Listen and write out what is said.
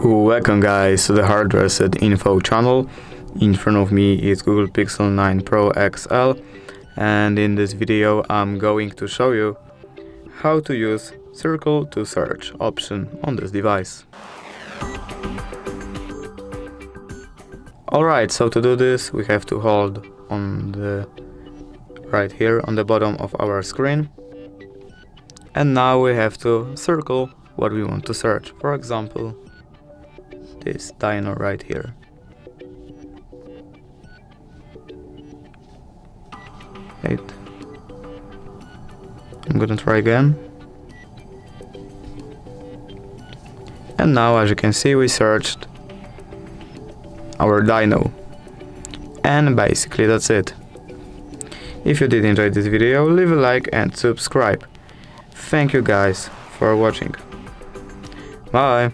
Welcome guys to the HardReset.Info channel. In front of me is Google Pixel 9 Pro XL, and in this video I'm going to show you how to use circle to search option on this device. Alright, so to do this we have to hold on the right here on the bottom of our screen, and now we have to circle what we want to search. For example, this dino right here. Wait. I'm gonna try again. And now, as you can see, we searched our dino. And basically that's it. If you did enjoy this video, leave a like and subscribe. Thank you guys for watching. Bye!